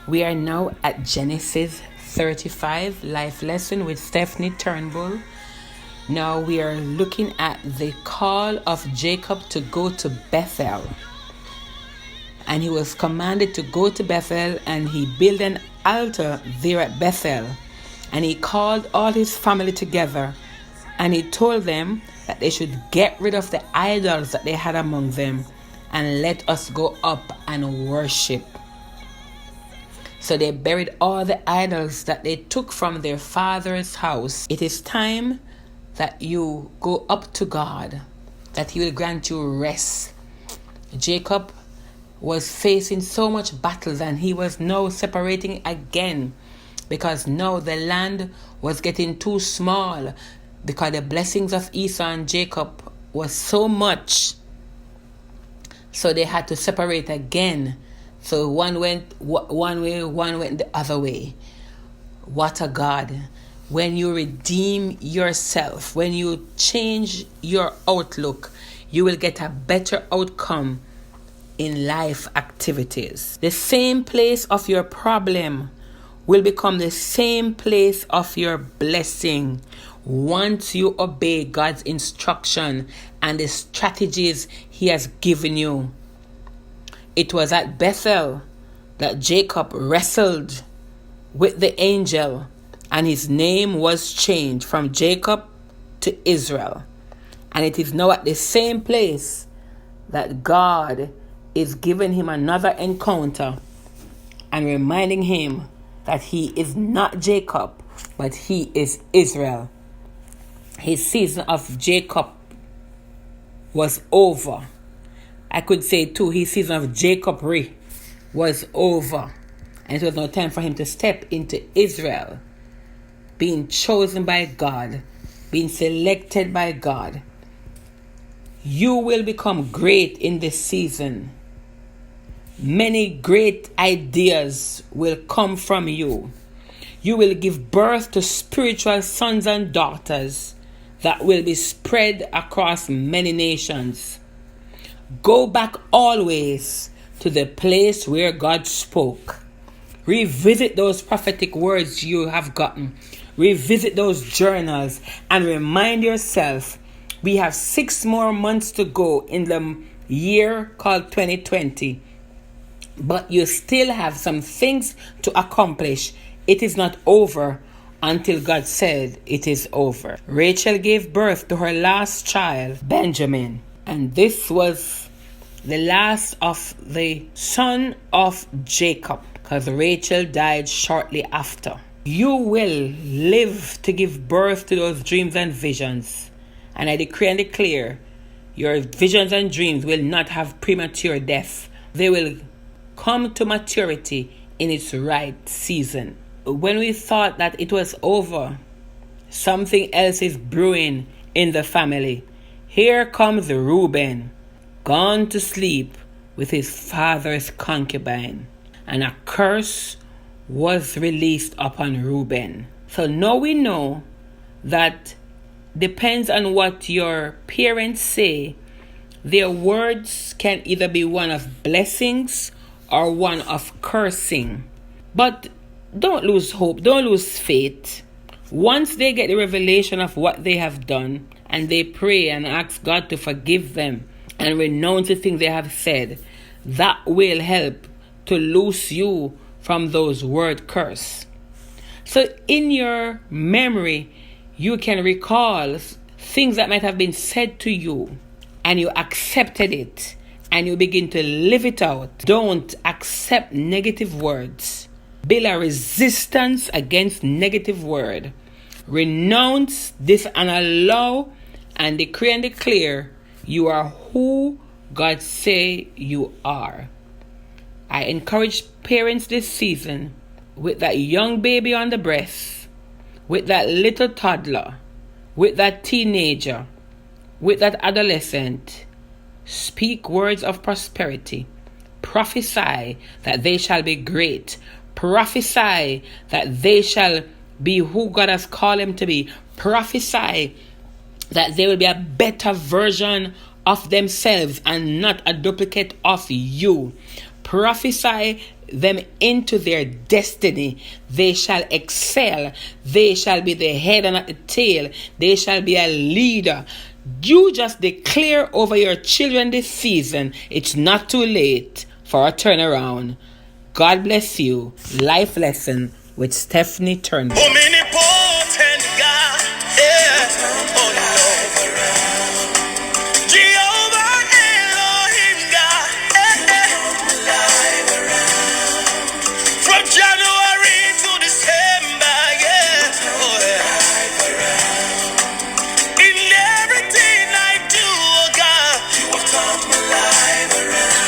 We are now at Genesis 35, Life Lesson with Stephanie Turnbull. Now we are looking at the call of Jacob to go to Bethel. And he was commanded to go to Bethel, and he built an altar there at Bethel. And he called all his family together, and he told them that they should get rid of the idols that they had among them, and let us go up and worship. So they buried all the idols that they took from their father's house. It is time that you go up to God, that he will grant you rest. Jacob was facing so much battles, and he was now separating again, because now the land was getting too small, because the blessings of Esau and Jacob was so much. So they had to separate again. So one went one way, one went the other way. What a God. When you redeem yourself, when you change your outlook, you will get a better outcome in life activities. The same place of your problem will become the same place of your blessing once you obey God's instruction and the strategies he has given you. It was at Bethel that Jacob wrestled with the angel, and his name was changed from Jacob to Israel. And it is now at the same place that God is giving him another encounter and reminding him that he is not Jacob, but he is Israel. His season of Jacob was over. I could say too, his season of Jacob-ry was over. And it was now time for him to step into Israel, being chosen by God, being selected by God. You will become great in this season. Many great ideas will come from you. You will give birth to spiritual sons and daughters that will be spread across many nations. Go back always to the place where God spoke. Revisit those prophetic words you have gotten. Revisit those journals and remind yourself, we have 6 more months to go in the year called 2020. But you still have some things to accomplish. It is not over until God said it is over. Rachel gave birth to her last child, Benjamin. And this was the last of the son of Jacob, because Rachel died shortly after. You will live to give birth to those dreams and visions. And I decree and declare, your visions and dreams will not have premature death. They will come to maturity in its right season. When we thought that it was over, something else is brewing in the family. Here comes Reuben, gone to sleep with his father's concubine, and a curse was released upon Reuben. So now we know that depends on what your parents say, their words can either be one of blessings or one of cursing. But don't lose hope, don't lose faith. Once they get the revelation of what they have done, and they pray and ask God to forgive them and renounce the things they have said, that will help to loose you from those word curse. So in your memory, you can recall things that might have been said to you, and you accepted it, and you begin to live it out. Don't accept negative words. Build a resistance against negative word. Renounce this and allow and decree and declare you are who God say you are. I encourage parents this season, with that young baby on the breast, with that little toddler, with that teenager, with that adolescent, speak words of prosperity. Prophesy that they shall be great. Prophesy that they shall be who God has called them to be. Prophesy that they will be a better version of themselves and not a duplicate of you. Prophesy them into their destiny. They shall excel. They shall be the head and not the tail. They shall be a leader. You just declare over your children this season, it's not too late for a turnaround. God bless you. Life Lesson with Stephanie Turnbull. Omnipotent God, yeah. Oh Lord. Jehovah Elohim God, from January to December, yeah. Oh yeah. In everything I do, oh God, you have turned my life around.